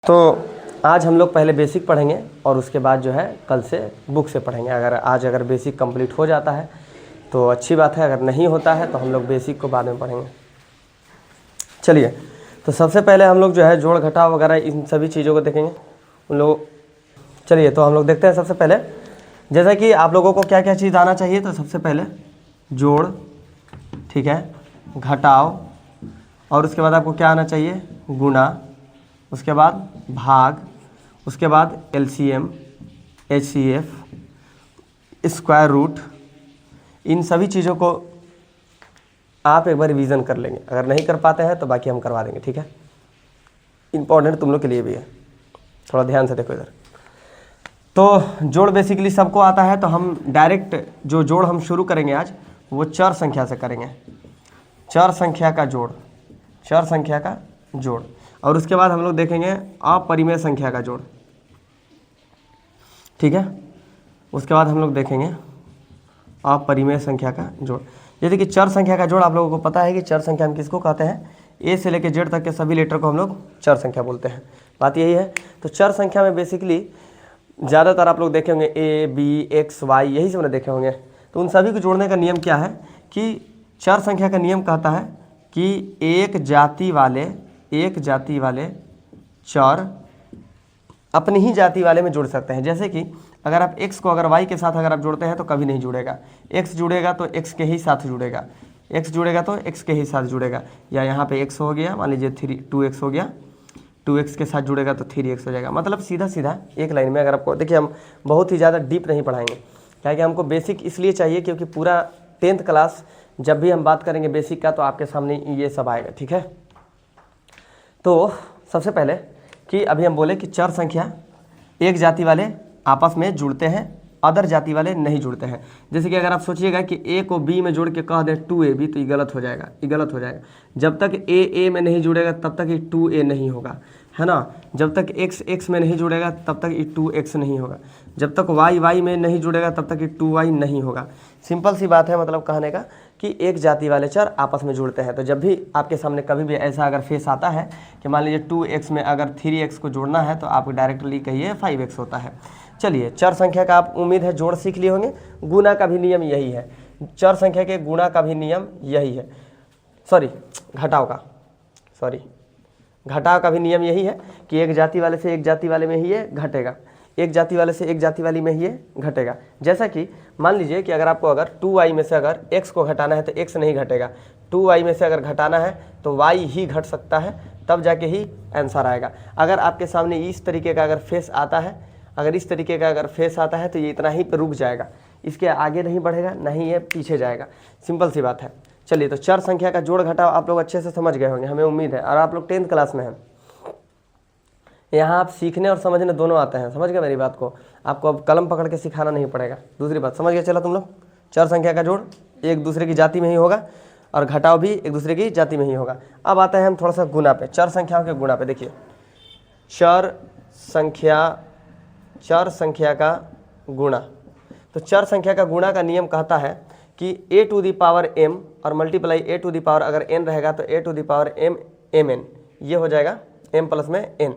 तो आज हम लोग पहले बेसिक पढ़ेंगे और उसके बाद जो है कल से बुक से पढ़ेंगे। अगर बेसिक कंप्लीट हो जाता है तो अच्छी बात है, अगर नहीं होता है तो हम लोग बेसिक को बाद में पढ़ेंगे। चलिए, तो सबसे पहले हम लोग जो है जोड़ घटाव वगैरह इन सभी चीज़ों को देखेंगे उन लोग। चलिए, तो हम लोग देखते हैं। सबसे पहले जैसा कि आप लोगों को क्या क्या चीज़ आना चाहिए, तो सबसे पहले जोड़, ठीक है, घटाव, और उसके बाद आपको क्या आना चाहिए, गुणा, उसके बाद भाग, उसके बाद एलसीएम, एचसीएफ, स्क्वायर रूट। इन सभी चीज़ों को आप एक बार रिवीजन कर लेंगे। अगर नहीं कर पाते हैं तो बाकी हम करवा देंगे, ठीक है। इंपॉर्टेंट तुम लोग के लिए भी है, थोड़ा ध्यान से देखो इधर। तो जोड़ बेसिकली सबको आता है, तो हम डायरेक्ट जो जोड़ हम शुरू करेंगे आज वो चर संख्या से करेंगे। चर संख्या का जोड़, चर संख्या का जोड़, और उसके बाद हम लोग देखेंगे अपरिमेय संख्या का जोड़, ठीक है। उसके बाद हम लोग देखेंगे अपरिमेय संख्या का जोड़। जैसे कि चर संख्या का जोड़ आप लोगों को पता है कि चर संख्या हम किसको कहते हैं, ए से लेकर जेड तक के सभी लेटर को हम लोग चर संख्या बोलते हैं। बात यही है। तो चर संख्या में बेसिकली ज़्यादातर आप लोग देखे होंगे ए, बी, एक्स, वाई, यही सब ना देखे होंगे। तो उन सभी को जोड़ने का नियम क्या है कि चर संख्या का नियम कहता है कि एक जाति वाले चर अपनी ही जाति वाले में जुड़ सकते हैं। जैसे कि अगर आप x को अगर y के साथ अगर आप जोड़ते हैं तो कभी नहीं जुड़ेगा। x जुड़ेगा तो x के ही साथ जुड़ेगा, x जुड़ेगा तो x के ही साथ जुड़ेगा। या यहाँ पे x हो गया, मान लीजिए 2x हो गया, 2x के साथ जुड़ेगा तो 3x हो जाएगा। मतलब सीधा सीधा एक लाइन में। अगर आपको देखिए, हम बहुत ही ज़्यादा डीप नहीं पढ़ाएंगे, क्या कि हमको बेसिक इसलिए चाहिए क्योंकि पूरा 10th क्लास जब भी हम बात करेंगे बेसिक का तो आपके सामने ये सब आएगा, ठीक है। तो सबसे पहले कि अभी हम बोले कि चर संख्या एक जाति वाले आपस में जुड़ते हैं, अदर जाति वाले नहीं जुड़ते हैं। जैसे कि अगर आप सोचिएगा कि ए को बी में जोड़ के कह दें 2ab, तो ये गलत हो जाएगा, ये गलत हो जाएगा। जब तक ए में नहीं जुड़ेगा तब तक ये 2a नहीं होगा, है ना। जब तक x में नहीं जुड़ेगा तब तक ये 2x नहीं होगा। जब तक y में नहीं जुड़ेगा तब तक ये 2y नहीं होगा। सिंपल सी बात है, मतलब कहने का कि एक जाति वाले चर आपस में जुड़ते हैं। तो जब भी आपके सामने कभी भी ऐसा अगर फेस आता है कि मान लीजिए 2x में अगर 3x को जोड़ना है तो आप डायरेक्टली कहिए 5x होता है। चलिए, चर संख्या का आप उम्मीद है जोड़ सीख लिए होंगे। गुणा का भी नियम यही है, चर संख्या के गुणा का भी नियम यही है। घटाव का भी नियम यही है कि एक जाति वाले से एक जाति वाले में ही ये घटेगा, एक जाति वाले से एक जाति वाली में ही ये घटेगा। जैसा कि मान लीजिए कि अगर आपको अगर 2y में से अगर x को घटाना है तो x नहीं घटेगा, 2y में से अगर घटाना है तो y ही घट सकता है, तब जाके ही आंसर आएगा। अगर आपके सामने इस तरीके का अगर फेस आता है, तो ये इतना ही पे रुक जाएगा, इसके आगे नहीं बढ़ेगा, नहीं ये पीछे जाएगा। सिंपल सी बात है। चलिए, तो चर संख्या का जोड़ घटाव आप लोग अच्छे से समझ गए होंगे, हमें उम्मीद है। और आप लोग 10th क्लास में हैं, यहाँ आप सीखने और समझने दोनों आते हैं। समझ गए मेरी बात को? आपको अब कलम पकड़ के सिखाना नहीं पड़ेगा। दूसरी बात समझ गए? चलो तुम लोग, चर संख्या का जोड़ एक दूसरे की जाति में ही होगा और घटाव भी एक दूसरे की जाति में ही होगा। अब आते हैं हम थोड़ा सा गुणा पे, चर संख्याओं के गुणा पे। देखिए, चर संख्या का गुणा। तो चर संख्या का गुणा का नियम कहता है कि a to the power m और multiply a to the power अगर n रहेगा तो a to the power m mn, ये हो जाएगा m प्लस में n।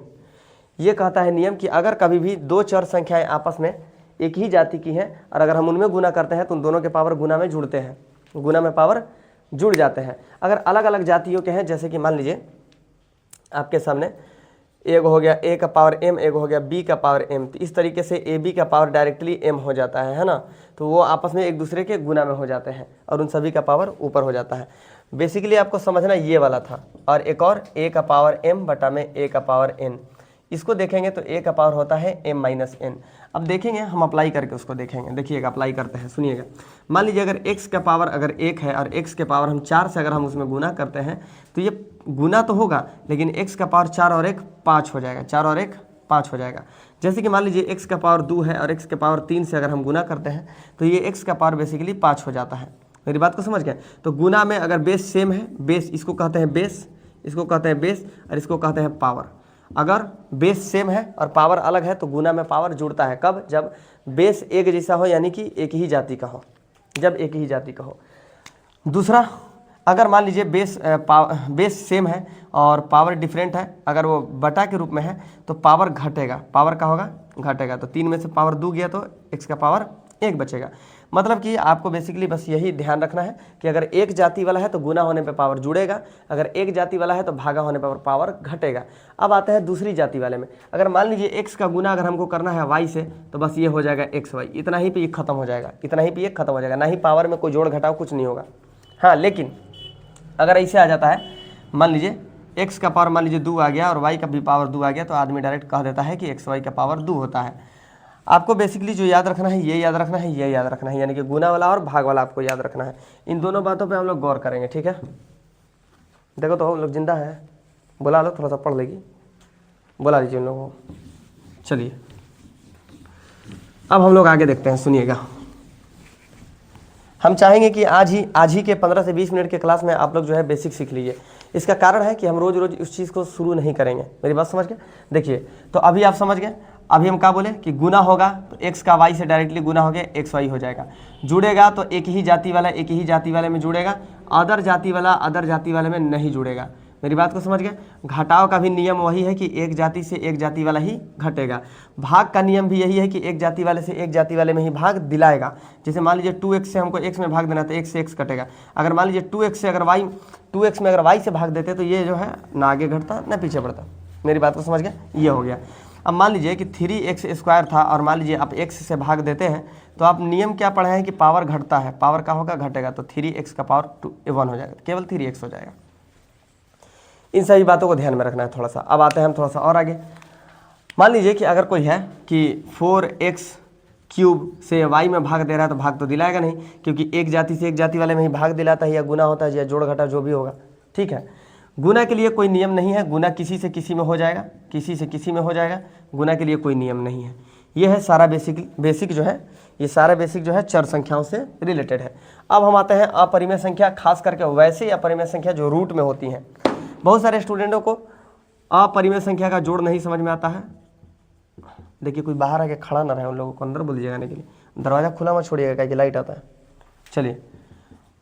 ये कहता है नियम कि अगर कभी भी दो चर संख्याएं आपस में एक ही जाति की हैं और अगर हम उनमें गुना करते हैं तो उन दोनों के पावर गुना में जुड़ते हैं, गुना में पावर जुड़ जाते हैं। अगर अलग अलग जातियों के हैं, जैसे कि मान लीजिए आपके सामने एक हो गया a का पावर m, एक हो गया b का पावर m, तो इस तरीके से a b का पावर डायरेक्टली m हो जाता है ना। तो वो आपस में एक दूसरे के गुना में हो जाते हैं और उन सभी का पावर ऊपर हो जाता है। बेसिकली आपको समझना ये वाला था। और एक और a का पावर m बटा में a का पावर n, इसको देखेंगे तो a का पावर होता है m माइनस n। अब देखेंगे हम अप्लाई करके उसको देखेंगे। देखिएगा, अप्लाई करते हैं, सुनिएगा। मान लीजिए अगर x का पावर अगर 1 है और x के पावर हम 4 से अगर हम उसमें गुना करते हैं तो ये गुना तो होगा लेकिन x का पावर 4 और 1 5 हो जाएगा, 4 और 1 5 हो जाएगा। जैसे कि मान लीजिए x का पावर 2 है और x के पावर 3 से अगर हम गुना करते हैं तो ये x का पावर बेसिकली 5 हो जाता है। मेरी बात को समझ गए? तो गुना में अगर बेस सेम है, बेस इसको कहते हैं बेस, इसको कहते हैं बेस और इसको कहते हैं पावर। अगर बेस सेम है और पावर अलग है तो गुना में पावर जुड़ता है। कब? जब बेस एक जैसा हो, यानी कि एक ही जाति का हो, जब एक ही जाति का हो। दूसरा, अगर मान लीजिए बेस सेम है और पावर डिफरेंट है, अगर वो बटा के रूप में है तो पावर घटेगा, पावर का होगा घटेगा। तो 3 में से पावर 2 गया तो x का पावर 1 बचेगा। मतलब कि आपको बेसिकली बस यही ध्यान रखना है कि अगर एक जाति वाला है तो गुना होने पे पावर जुड़ेगा, अगर एक जाति वाला है तो भागा होने पर पावर घटेगा। अब आते हैं दूसरी जाति वाले में। अगर मान लीजिए x का गुना अगर हमको करना है y से तो बस ये हो जाएगा xy, इतना ही पे ये खत्म हो जाएगा, इतना ही पे ये खत्म हो जाएगा, ना ही पावर में कोई जोड़ घटाव कुछ नहीं होगा। हाँ, लेकिन अगर ऐसे आ जाता है, मान लीजिए x का पावर मान लीजिए 2 आ गया और y का भी पावर 2 आ गया, तो आदमी डायरेक्ट कह देता है कि xy का पावर 2 होता है। आपको बेसिकली जो याद रखना है, ये याद रखना है, ये याद रखना है, यानी कि गुना वाला और भाग वाला आपको याद रखना है। इन दोनों बातों पे हम लोग गौर करेंगे, ठीक है। देखो तो हम लोग जिंदा है, बुला लो, थोड़ा सा पढ़ लेगी, बुला लीजिए उन लोगों को। चलिए अब हम लोग आगे देखते हैं, सुनिएगा। हम चाहेंगे कि आज ही के 15 से 20 मिनट के क्लास में आप लोग जो है बेसिक सीख लीजिए। इसका कारण है कि हम रोज़ रोज़ उस चीज़ को शुरू नहीं करेंगे। मेरी बात समझ गए? देखिए, तो अभी आप समझ गए। अभी हम क्या बोले कि गुना होगा तो x का y से डायरेक्टली गुना हो गया, xy हो जाएगा। जुड़ेगा तो एक ही जाति वाला एक ही जाति वाले में जुड़ेगा, अदर जाति वाले में नहीं जुड़ेगा। मेरी बात को समझ गए? घटाव का भी नियम वही है कि एक जाति से एक जाति वाला ही घटेगा। भाग का नियम भी यही है कि एक जाति वाले से एक जाति वाले में ही भाग दिलाएगा। जैसे मान लीजिए 2x से हमको x में भाग देना तो x से x कटेगा। अगर मान लीजिए 2x में अगर y से भाग देते तो ये जो है ना आगे घटता ना पीछे बढ़ता। मेरी बात को समझ गए? ये हो गया। अब मान लीजिए कि 3x² था और मान लीजिए आप x से भाग देते हैं तो आप नियम क्या पढ़े हैं कि पावर घटता है, पावर का होगा घटेगा, तो 3x का पावर 1 हो जाएगा, केवल 3x हो जाएगा। इन सभी बातों को ध्यान में रखना है थोड़ा सा। अब आते हैं हम थोड़ा सा और आगे। मान लीजिए कि अगर कोई है कि 4x³ से y में भाग दे रहा है तो भाग तो दिलाएगा नहीं, क्योंकि एक जाति से एक जाति वाले में ही भाग दिलाता है, या गुना होता है या जोड़ घटा जो भी होगा, ठीक है। गुना के लिए कोई नियम नहीं है, गुना किसी से किसी में हो जाएगा, किसी से किसी में हो जाएगा, गुना के लिए कोई नियम नहीं है। ये है सारा बेसिक जो है, ये सारा बेसिक जो है चर संख्याओं से रिलेटेड है। अब हम आते हैं अपरिमेय संख्या, खास करके वैसे अपरिमेय संख्या जो रूट में होती हैं। बहुत सारे स्टूडेंटों को अपरिमेय संख्या का जोड़ नहीं समझ में आता है। देखिए कोई बाहर आके खड़ा ना रहे, उन लोगों को अंदर बोल दीजिएगा आने के लिए, दरवाज़ा खुला मत छोड़िएगा कि लाइट आता है। चलिए,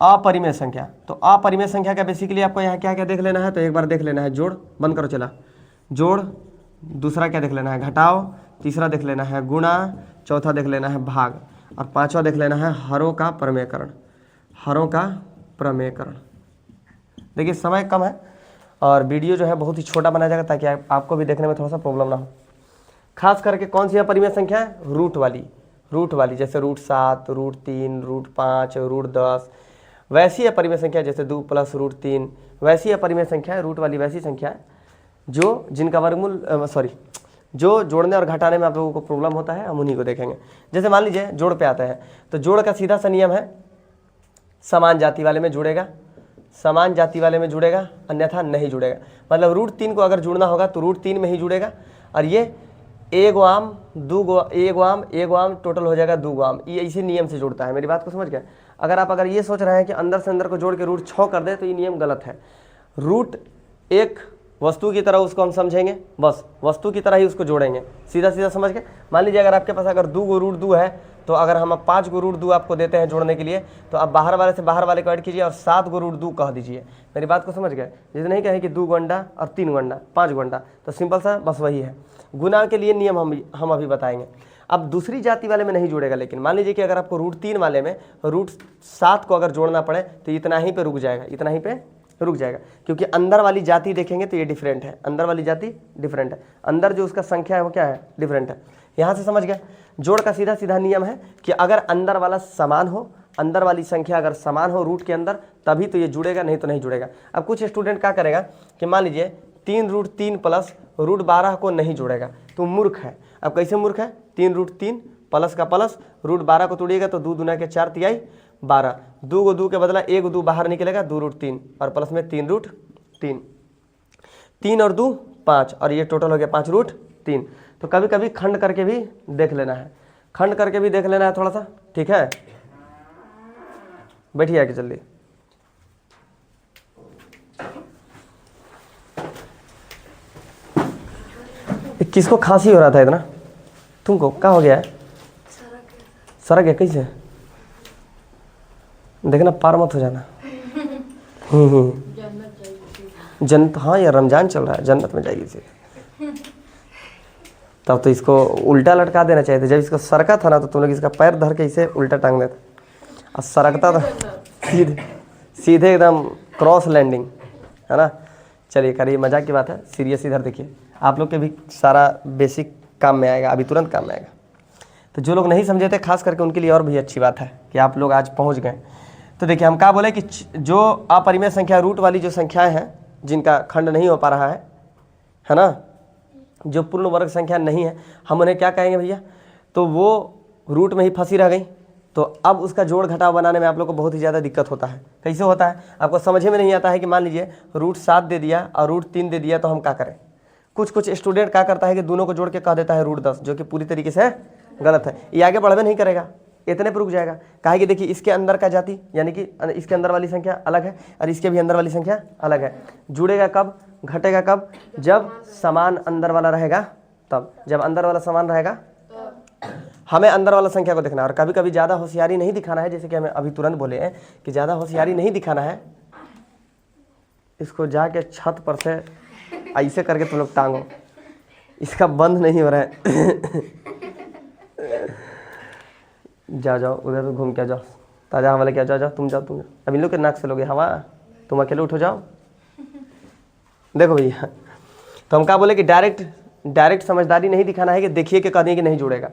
अपरिमेय संख्या। तो अपरिमेय संख्या का बेसिकली आपको यहाँ क्या क्या देख लेना है, तो एक बार देख लेना है जोड़, बंद करो चला, जोड़। दूसरा क्या देख लेना है, घटाव। तीसरा देख लेना है गुणा। चौथा देख लेना है भाग। और पांचवा देख लेना है हरों का प्रमेयकरण, हरों का प्रमेयकरण। देखिए समय कम है और वीडियो जो है बहुत ही छोटा बनाया जाएगा ताकि आपको भी देखने में थोड़ा सा प्रॉब्लम ना हो। खास करके कौन सी अपरिमेय संख्या है, रूट वाली, जैसे √7, √3, √5, √10। वैसी अपरिमेय संख्या जैसे 2 + √3, वैसी अपरिमेय संख्या है, रूट वाली वैसी संख्या है जो जिनका वर्गमूल जो जोड़ने और घटाने में आप लोगों को प्रॉब्लम होता है, हम उन्हीं को देखेंगे। जैसे मान लीजिए जोड़ पे आता है, तो जोड़ का सीधा सा नियम है, समान जाति वाले में जुड़ेगा, समान जाति वाले में जुड़ेगा, अन्यथा नहीं जुड़ेगा। मतलब √3 को अगर जुड़ना होगा तो √3 में ही जुड़ेगा, और ये 1 आम 1 आम टोटल हो जाएगा 2 आम। ये इसी नियम से जुड़ता है। मेरी बात को समझ गए? अगर ये सोच रहे हैं कि अंदर से अंदर को जोड़ के √6 कर दे तो ये नियम गलत है। रूट एक वस्तु की तरह उसको हम समझेंगे, बस वस्तु की तरह ही उसको जोड़ेंगे, सीधा सीधा समझ गए। मान लीजिए अगर आपके पास अगर 2 √2 है, तो अगर हम 5 √2 आपको देते हैं जोड़ने के लिए, तो आप बाहर वाले से बाहर वाले को ऐड कीजिए और 7 √2 कह दीजिए। मेरी बात को समझ गए? जैसे नहीं कहें कि 2 अंडा और 3 अंडा, 5 अंडा, तो सिंपल सा बस वही है। गुना के लिए नियम हम अभी बताएंगे। अब दूसरी जाति वाले में नहीं जुड़ेगा, लेकिन मान लीजिए कि अगर आपको √3 वाले में √7 को अगर जोड़ना पड़े तो इतना ही पे रुक जाएगा, इतना ही पे रुक जाएगा, क्योंकि अंदर वाली जाति देखेंगे तो ये डिफरेंट है, अंदर वाली जाति डिफरेंट है, अंदर जो उसका संख्या है वो क्या है, डिफरेंट है। यहाँ से समझ गए? जोड़ का सीधा सीधा नियम है कि अगर अंदर वाला समान हो, अंदर वाली संख्या अगर समान हो रूट के अंदर, तभी तो ये जुड़ेगा, नहीं तो नहीं जुड़ेगा। अब कुछ स्टूडेंट क्या करेगा कि मान लीजिए 3 √3 प्लस √12 को नहीं जुड़ेगा, तो मूर्ख है। अब कैसे मूर्ख है? 3 √3 प्लस का प्लस √12 को तोड़िएगा तो 2 दूना के 4 तिहाई 12, 2 को 2 के बदला 1 2 बाहर निकलेगा, 2 √3 और प्लस में 3 √3, 3 और 2 5, और ये टोटल हो गया 5 √3। तो कभी कभी खंड करके भी देख लेना है, खंड करके भी देख लेना है थोड़ा सा, ठीक है। बैठिए आके जल्दी। किसको खांसी हो रहा था इतना? तुमको क्या हो गया है? सरक है। कैसे? देखना पार मत हो जाना। जन्नत, हाँ यार रमजान चल रहा है, जन्नत में जाएगी इसे। तब तो इसको उल्टा लटका देना चाहिए था। जब इसको सरका था ना तो तुम लोग इसका पैर धर के इसे उल्टा टांग देते, और सरकता था सीधे सीधे एकदम क्रॉस लैंडिंग, है ना। चलिए करिए, मजाक की बात है, सीरियस इधर देखिए, आप लोग के भी सारा बेसिक काम में आएगा, अभी तुरंत काम में आएगा। तो जो लोग नहीं समझे थे खास करके उनके लिए और भी अच्छी बात है कि आप लोग आज पहुंच गए। तो देखिए हम क्या बोले कि जो अपरिमेय संख्या रूट वाली जो संख्याएं हैं जिनका खंड नहीं हो पा रहा है ना, जो पूर्ण वर्ग संख्या नहीं है, हम उन्हें क्या कहेंगे भैया, तो वो रूट में ही फंसी रह गई। तो अब उसका जोड़ घटाव बनाने में आप लोग को बहुत ही ज़्यादा दिक्कत होता है। कैसे होता है आपको समझ में नहीं आता है कि मान लीजिए रूट 7 दे दिया और रूट 3 दे दिया, तो हम क्या करें। कुछ स्टूडेंट क्या करता है कि दोनों को जोड़ के कह देता है रूट 10, जो कि पूरी तरीके से गलत है। ये आगे बढ़वे नहीं करेगा, इतने पर रुक जाएगा। कहा कि देखिए इसके अंदर का जाति यानी कि इसके अंदर वाली संख्या अलग है और इसके भी अंदर वाली संख्या अलग है। जुड़ेगा कब, घटेगा कब, जब समान अंदर वाला रहेगा तब। जब अंदर वाला समान रहेगा हमें अंदर वाला संख्या को देखना है। और कभी कभी ज़्यादा होशियारी नहीं दिखाना है, जैसे कि हमें अभी तुरंत बोले हैं कि ज़्यादा होशियारी नहीं दिखाना है। इसको जाके छत पर से ऐसे करके तुम लोग टांगो, इसका बंद नहीं हो रहा है। जाओ उधर तो घूम के जाओ, ताज़ा हवा लेके जाओ, तुम जाओ। अब इन लोग के नाक से लोगे हवा, तुम अकेले उठो जाओ। देखो भैया, तो हम क्या बोले कि डायरेक्ट समझदारी नहीं दिखाना है कि देखिए कि कहने कि नहीं जुड़ेगा।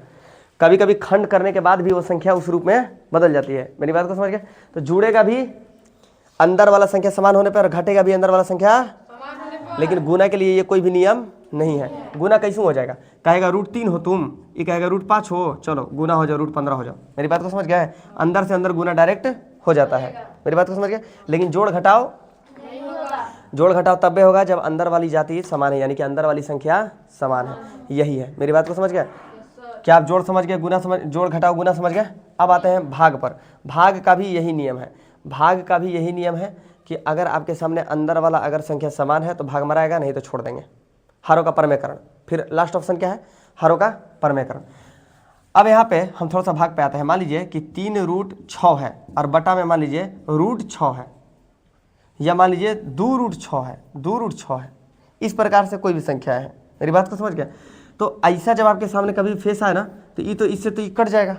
कभी कभी खंड करने के बाद भी वो संख्या उस रूप में बदल जाती है। मेरी बात को समझ गए। तो जुड़ेगा भी अंदर वाला संख्या समान होने पर, घटेगा भी अंदर वाला संख्या, लेकिन गुना के लिए ये कोई भी नियम नहीं है। गुना कैसे हो जाएगा, कहेगा रूट 3 हो तुम, ये कहेगा रूट 5 हो, चलो गुना हो जाओ, रूट 15 हो जाओ। मेरी बात को समझ गए। अंदर से अंदर गुना डायरेक्ट हो जाता है। मेरी बात को समझ गए। लेकिन जोड़ घटाव तब भी होगा जब अंदर वाली जाति समान है, यानी कि अंदर वाली संख्या समान है। यही है। मेरी बात को समझ गए। क्या आप जोड़ समझ गए, गुना समझ, जोड़ घटाव गुना समझ गए। अब आते हैं भाग पर। भाग का भी यही नियम है। भाग का भी यही नियम है कि अगर आपके सामने अंदर वाला अगर संख्या समान है तो भाग मराएगा, नहीं तो छोड़ देंगे। हरों का परमेयकरण। फिर लास्ट ऑप्शन क्या है, हरों का परमेयकरण। अब यहाँ पे हम थोड़ा सा भाग पे आते हैं। मान लीजिए कि 3 रूट 6 है और बटा में मान लीजिए रूट 6 है, या मान लीजिए 2 रूट 6 है, 2 रूट 6 है। इस प्रकार से कोई भी संख्या है। मेरी बात को समझ गए। तो ऐसा जब आपके सामने कभी फेस आए ना तो ये तो इससे तो ये कट जाएगा।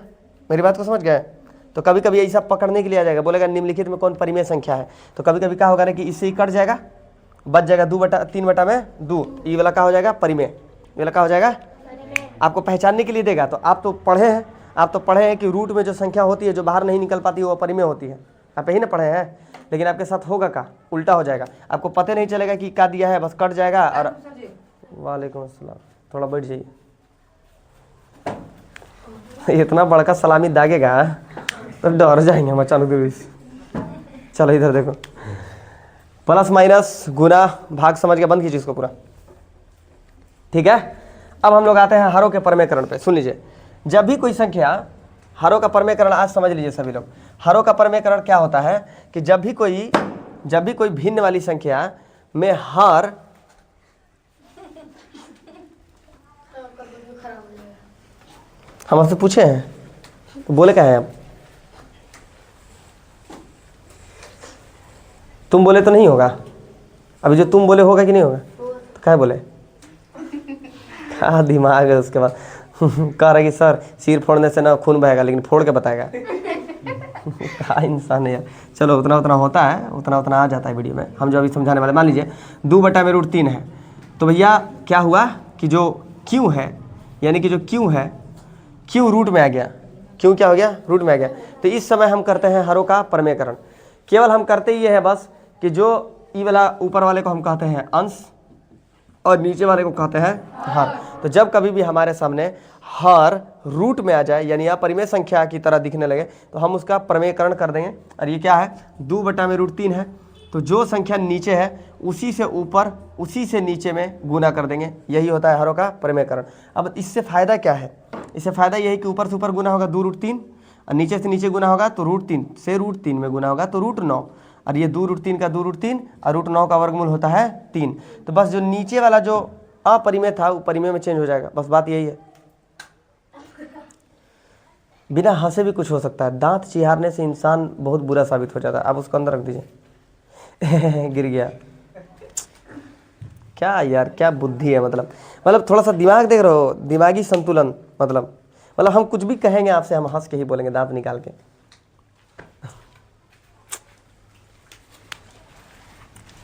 मेरी बात को समझ गए। तो कभी कभी ऐसा पकड़ने के लिए आ जाएगा, बोलेगा निम्नलिखित में कौन परिमेय संख्या है। तो कभी कभी क्या होगा ना कि इससे ही कट जाएगा, बच जाएगा 2/3 बटा में 2। ये वाला क्या हो जाएगा, परिमेय। ये वाला क्या हो जाएगा, आपको पहचानने के लिए देगा। तो आप तो पढ़े हैं कि रूट में जो संख्या होती है जो बाहर नहीं निकल पाती वो परिमेय होती है। आप यही ना पढ़े हैं। लेकिन आपके साथ होगा का उल्टा हो जाएगा, आपको पता नहीं चलेगा कि क्या दिया है, बस कट जाएगा। और वालेकुम अस्सलाम, थोड़ा बैठ जाइए। इतना बड़का सलामी दागेगा तो डर जाएंगे हम अचानक देवी। चलो इधर देखो, प्लस माइनस गुना भाग समझ के बंद कीजिए इसको पूरा, ठीक है। अब हम लोग आते हैं हरों के परमेयकरण पे। सुन लीजिए, जब भी कोई संख्या, हरों का परमेयकरण आज समझ लीजिए सभी लोग। हरों का परमेयकरण क्या होता है कि जब भी कोई भिन्न वाली संख्या में हर हम आपसे पूछे हैं तो बोले क्या है आप, तुम बोले तो नहीं होगा। अभी जो तुम बोले होगा कि नहीं होगा, तो क्या बोले, क्या दिमाग है उसके बाद। कह रहा है कि सर सिर फोड़ने से ना खून बहेगा, लेकिन फोड़ के बताएगा। क्या इंसान है यार। चलो उतना होता है, उतना आ जाता है वीडियो में। हम जो अभी समझाने वाले, मान लीजिए 2/√3 है। तो भैया क्या हुआ कि जो क्यू है, यानी कि जो क्यू है, क्यू रूट में आ गया। क्यू क्या हो गया, रूट में आ गया। तो इस समय हम करते हैं हरों का परमेयकरण। केवल हम करते ये है बस कि जो ई वाला ऊपर वाले को हम कहते हैं अंश और नीचे वाले को कहते हैं हर। तो जब कभी भी हमारे सामने हर रूट में आ जाए, यानी अपरिमेय संख्या की तरह दिखने लगे, तो हम उसका परमेयकरण कर देंगे। और ये क्या है, 2/√3 है। तो जो संख्या नीचे है उसी से ऊपर उसी से नीचे में गुना कर देंगे। यही होता है हरों का परमेयकरण। अब इससे फ़ायदा क्या है, इससे फ़ायदा यही कि ऊपर से ऊपर गुना होगा 2√3 और नीचे से नीचे गुना होगा तो √3 से √3 में गुना होगा तो √9। और ये 2√3 का 2√3 और √9 का वर्गमूल होता है 3। तो बस जो नीचे वाला जो अपरिमेय था वो परिमेय में चेंज हो जाएगा। बस बात यही है। बिना हंसे भी कुछ हो सकता है। दांत चिहारने से इंसान बहुत बुरा साबित हो जाता है। आप उसको अंदर रख दीजिए। गिर गया। क्या यार, क्या बुद्धि है, मतलब थोड़ा सा दिमाग देख रहे हो, दिमागी संतुलन, मतलब हम कुछ भी कहेंगे आपसे, हम हंस के ही बोलेंगे दांत निकाल के।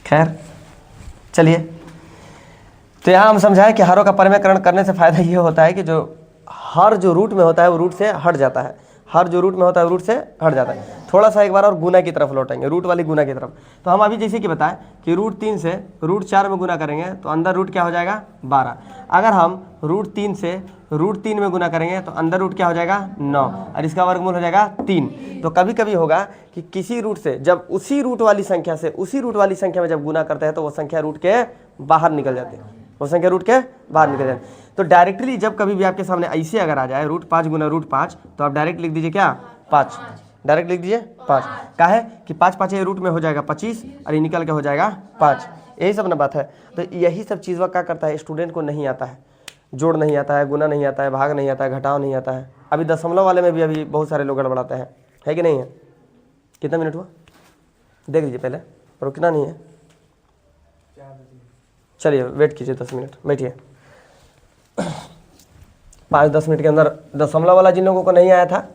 खैर चलिए, तो यहाँ हम समझाएं कि हरों का परिमेयकरण करने से फायदा ये होता है कि जो हर जो रूट में होता है वो रूट से हट जाता है, हर जो रूट में होता है वो रूट से हट जाता है। थोड़ा सा एक बार और गुना की तरफ लौटेंगे, रूट वाली गुना की तरफ। तो हम अभी जैसे कि बताएं कि रूट 3 से रूट 4 में गुना करेंगे तो अंदर रूट क्या हो जाएगा 12। अगर हम रूट 3 से रूट 3 में गुना करेंगे तो अंदर रूट क्या हो जाएगा 9 और इसका वर्गमूल हो जाएगा 3। तो कभी कभी होगा कि किसी रूट से जब उसी रूट वाली संख्या से उसी रूट वाली संख्या में जब गुना करते हैं तो वो संख्या रूट के बाहर निकल जाती है, वो संख्या रूट के बाहर निकल जाए। तो डायरेक्टली जब कभी भी आपके सामने ऐसे अगर आ जाए रूट 5 गुना रूट 5 तो आप डायरेक्ट लिख दीजिए क्या 5, डायरेक्ट लिख दीजिए 5। क्या है कि 5 5 ये रूट में हो जाएगा 25 और ये निकल के हो जाएगा 5। यही सब ना बात है। तो यही सब चीज़ क्या करता है, स्टूडेंट को नहीं आता है, जोड़ नहीं आता है, गुना नहीं आता है, भाग नहीं आता है, घटाव नहीं आता है। अभी दशमलव वाले में भी अभी बहुत सारे लोग गड़बड़ाते हैं, है कि नहीं है। कितना मिनट हुआ देख लीजिए पहले, रुकना नहीं है। चलिए वेट कीजिए 10 मिनट, बैठिए। 5-10 मिनट के अंदर दशमलव वाला जिन लोगों को नहीं आया था,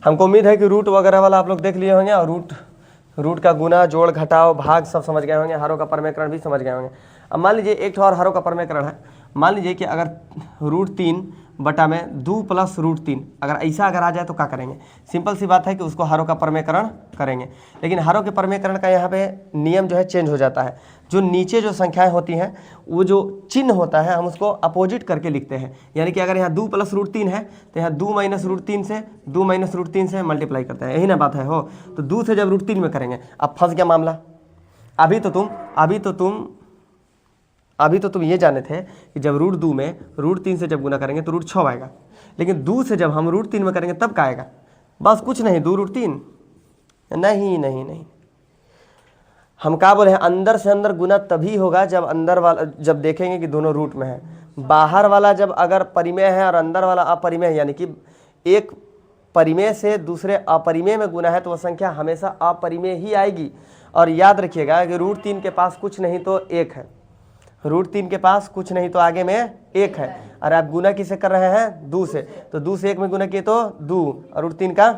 हमको उम्मीद है कि रूट वगैरह वाला आप लोग देख लिए होंगे और रूट का गुना जोड़ घटाव भाग सब समझ गए होंगे, हरों का परिमेयकरण भी समझ गए होंगे। अब मान लीजिए एक और हरों का परिमेयकरण है। मान लीजिए कि अगर रूट 3 बटा में 2 प्लस रूट 3 अगर ऐसा अगर आ जाए तो क्या करेंगे। सिंपल सी बात है कि उसको हरों का परिमेयकरण करेंगे, लेकिन हरों के परिमेयकरण का यहाँ पे नियम जो है चेंज हो जाता है। जो नीचे जो संख्याएं होती हैं वो जो चिन्ह होता है हम उसको अपोजिट करके लिखते हैं। यानी कि अगर यहाँ 2 प्लस रूट 3 है तो यहाँ 2 माइनस रूट 3 से मल्टीप्लाई करते हैं, यही ना बात है हो। तो 2 से जब रूट 3 में करेंगे, अब फंस गया मामला। अभी तो तुम ये जाने थे कि जब रूट 2 में रूट 3 से जब गुना करेंगे तो रूट 6 आएगा, लेकिन 2 से जब हम रूट 3 में करेंगे तब क्या आएगा, बस कुछ नहीं 2 रूट 3। नहीं, हम क्या बोले हैं, अंदर से अंदर गुना तभी होगा जब अंदर वाला जब देखेंगे कि दोनों रूट में है। बाहर वाला जब अगर परिमेय है और अंदर वाला अपरिमेय है, यानी कि एक परिमेय से दूसरे अपरिमेय में गुना है तो वह संख्या हमेशा अपरिमेय ही आएगी। और याद रखिएगा कि रूट 3 के पास कुछ नहीं तो 1 है, रूट 3 के पास कुछ नहीं तो आगे में 1 है, और आप गुना किसे कर रहे हैं 2 से, तो 2 से 1 में गुना किए तो 2 और रूट 3 का,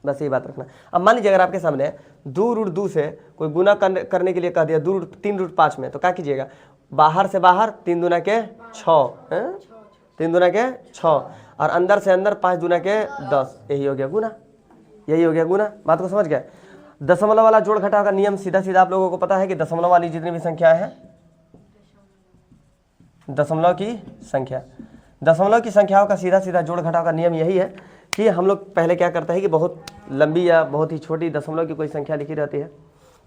बस यही बात रखना। अब मान लीजिए अगर आपके सामने 2 रूट 2 से कोई गुना करने के लिए कह दिया 3 रूट 5 में, तो क्या कीजिएगा, बाहर से बाहर 3 दूना के 6, 3 दूना के 6 और अंदर से अंदर 5 दूना के 10, यही हो गया गुना। बात को समझ गए। दशमलव वाला जोड़ घटाव का नियम सीधा सीधा आप लोगों को पता है कि दशमलव वाली जितनी भी संख्याएं हैं, दशमलव की संख्याओं का सीधा सीधा जोड़ घटाव का नियम यही है कि हम लोग पहले क्या करते हैं कि बहुत लंबी या बहुत ही छोटी दशमलव की कोई संख्या लिखी रहती है।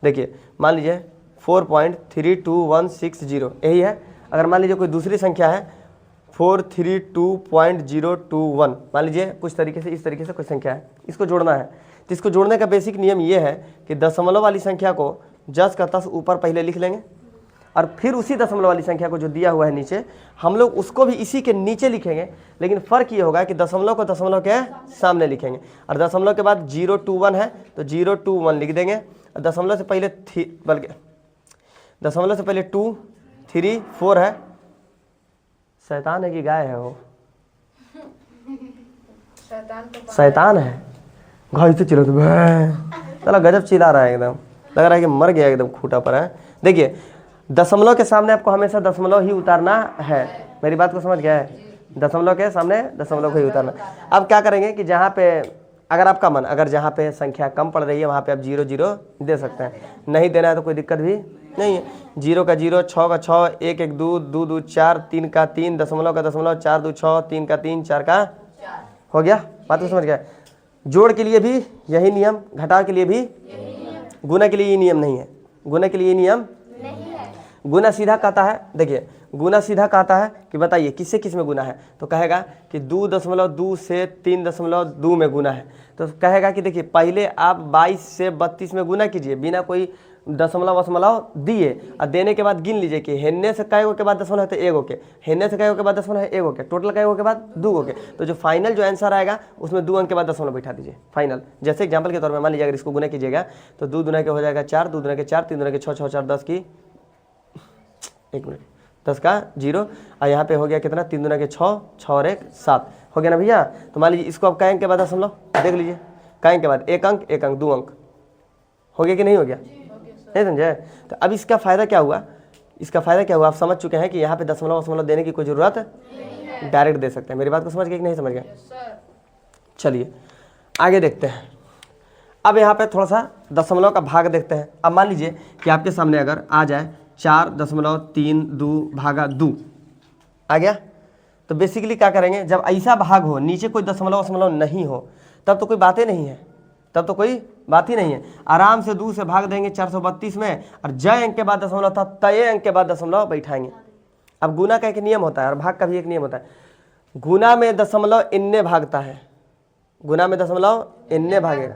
देखिए मान लीजिए 4.32160 यही है। अगर मान लीजिए कोई दूसरी संख्या है 432.021, मान लीजिए कुछ तरीके से इस तरीके से कोई संख्या है, इसको जोड़ना है। तो इसको जोड़ने का बेसिक नियम ये है कि दशमलव वाली संख्या को जस का तस ऊपर पहले लिख लेंगे और फिर उसी दशमलव वाली संख्या को जो दिया हुआ है नीचे हम लोग उसको भी इसी के नीचे लिखेंगे, लेकिन फ़र्क ये होगा कि दशमलव को दशमलव के सामने लिखेंगे और दशमलव के बाद 021 है तो 021 लिख देंगे और दशमलव से पहले बल्कि दशमलव से पहले 2 3 4 है। शैतान है कि गाय है वो, शैतान है, घाई से चिल्ला चला गजब चिल्ला रहा है, एकदम लग रहा है कि मर गया एकदम खूटा पर है। देखिए दशमलव के सामने आपको हमेशा दशमलव ही उतारना है, मेरी बात को समझ गया है, दशमलव के सामने दशमलव को ही उतारना। अब क्या करेंगे कि जहाँ पे अगर आपका मन अगर जहाँ पे संख्या कम पड़ रही है वहाँ पे आप 0 0 दे सकते हैं, नहीं देना है तो कोई दिक्कत भी नहीं है। 0 का 0, 6 का 6, 1 1 2, 2 2 4, 3 का 3, दशमलव का दशमलव, 4 2 6, 3 का 3, 4 का हो गया। बात को समझ गया। जोड़ के लिए भी यही नियम, घटाव के लिए भी, गुना के लिए ये नियम नहीं है, गुना के लिए ये नियम गुना सीधा कहता है। देखिए गुना सीधा कहता है कि बताइए किससे किस में गुना है, तो कहेगा कि 2.2 से 3.2 में गुना है। तो कहेगा कि देखिए पहले आप 22 से 32 में गुना कीजिए बिना कोई दशमलव वशमलव दिए और देने के बाद गिन लीजिए कि हेन्ने से कई के बाद दशमलव है तो एक के, हेन्ने से कई के बाद दशमलव है एक के, टोटल कई के बाद 2 के। तो जो फाइनल जो आंसर आएगा उसमें 2 अंक के बाद दशमलव बैठा दीजिए फाइनल। जैसे एग्जाम्पल के तौर पर मान लीजिए अगर इसको गुना कीजिएगा तो 2 दूना के हो जाएगा 4, 2 दूना के 4, 3 दूना के 6, 6 4 10 की 1 मिनट 10 का 0 और यहाँ पे हो गया कितना 3 दूना के 6, 6 और 1 7 हो गया ना भैया। तो मान लीजिए इसको अब कई अंक के बाद दशमलव देख लीजिए, कई के बाद 1 अंक 1 अंक 2 अंक हो गया कि नहीं हो गया, नहीं समझे। तो अब इसका फ़ायदा क्या हुआ, इसका फ़ायदा क्या हुआ आप समझ चुके हैं कि यहाँ पे दशमलव वशमलव देने की कोई ज़रूरत डायरेक्ट दे सकते हैं। मेरी बात को समझ गए कि नहीं समझ गए। चलिए आगे देखते हैं। अब यहाँ पे थोड़ा सा दशमलव का भाग देखते हैं। अब मान लीजिए कि आपके सामने अगर आ जाए 4.32 भागा 2 आ गया, तो बेसिकली क्या करेंगे, जब ऐसा भाग हो नीचे कोई दशमलव वशमलव नहीं हो तब तो कोई बातें नहीं है, तब तो कोई बात ही नहीं है। आराम से 2 से भाग देंगे 432 में और जय अंक के बाद दशमलव था तय अंक के बाद दशमलव बैठाएंगे। अब गुना का एक नियम होता है और भाग का भी एक नियम होता है। गुना में दशमलव इन्ने भागता है, गुना में दशमलव इन्ने भागेगा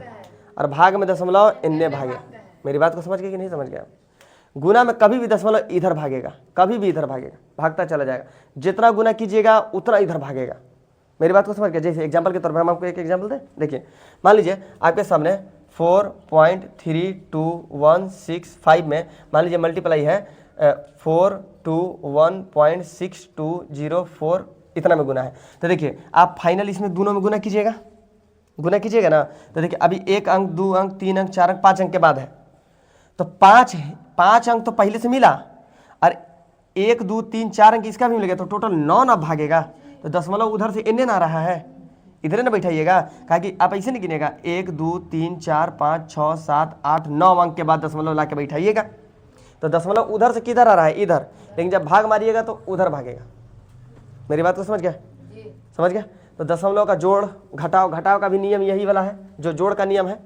और भाग में दशमलव इन्ने भागेगा। मेरी बात को समझ गए कि नहीं समझ गया। गुना में कभी भी दशमलव इधर भागेगा, कभी भी इधर भागेगा, भागता चला जाएगा। जितना गुना कीजिएगा उतना इधर भागेगा। मेरी बात को समझ गए। जैसे एग्जांपल के तौर पर हम आपको एक एग्जांपल दें, देखिए मान लीजिए आपके सामने 4.3165 में मान लीजिए मल्टीप्लाई है 421.6204 इतना में गुना है। तो देखिए आप फाइनल इसमें दोनों में गुना कीजिएगा, गुना कीजिएगा ना। तो देखिए अभी 1 अंक 2 अंक 3 अंक 4 अंक 5 अंक के बाद है, तो 5 अंक तो पहले से मिला और 1 2 3 4 अंक इसका भी मिल गया, तो टोटल 9 ना भागेगा। तो दशमलव उधर से इन्ने ना रहा है, इधर ना बैठाइएगा, कहा कि आप ऐसे नहीं गिनेगा 1 2 3 4 5 6 7 8 9 अंक के बाद दशमलव ला के बैठाइएगा। तो दशमलव उधर से किधर आ रहा है, इधर, लेकिन जब भाग मारिएगा तो उधर भागेगा। मेरी बात को समझ गया, समझ गया। तो दशमलव का जोड़ घटाव, घटाव का भी नियम यही वाला है जो जोड़ का नियम है।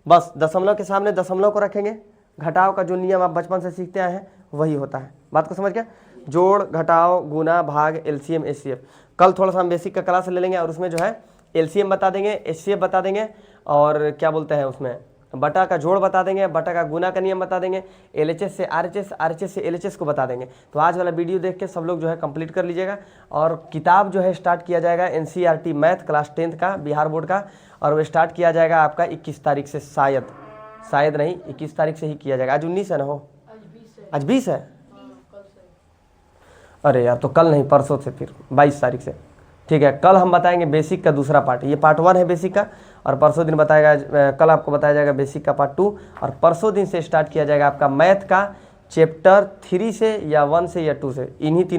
बस दशमलव के सामने दशमलव को रखेंगे, घटाव का जो नियम आप बचपन से सीखते आए हैं वही होता है। बात को समझ गया। जोड़ घटाव गुना भाग एलसीएम एचसीएफ। कल थोड़ा सा हम बेसिक का क्लास ले लेंगे और उसमें जो है एलसीएम बता देंगे, एचसीएफ बता देंगे और क्या बोलते हैं उसमें बटा का जोड़ बता देंगे, बटा का गुना का नियम बता देंगे, एलएचएस से आरएचएस, आरएचएस से एलएचएस को बता देंगे। तो आज वाला वीडियो देख के सब लोग जो है कंप्लीट कर लीजिएगा। और किताब जो है स्टार्ट किया जाएगा एनसीईआरटी मैथ क्लास 10th का बिहार बोर्ड का, और वो स्टार्ट किया जाएगा आपका 21 तारीख से, शायद नहीं 21 तारीख से ही किया जाएगा। आज 19 है ना, हो आज 20 है, अरे यार तो कल नहीं परसों से, फिर 22 तारीख से, ठीक है। कल हम बताएंगे बेसिक का दूसरा पार्ट, ये पार्ट 1 है बेसिक का, और परसों दिन बताएगा, कल आपको बताया जाएगा बेसिक का पार्ट 2, और परसों दिन से स्टार्ट किया जाएगा आपका मैथ का चैप्टर 3 से या 1 से या 2 से, इन्हीं तीनों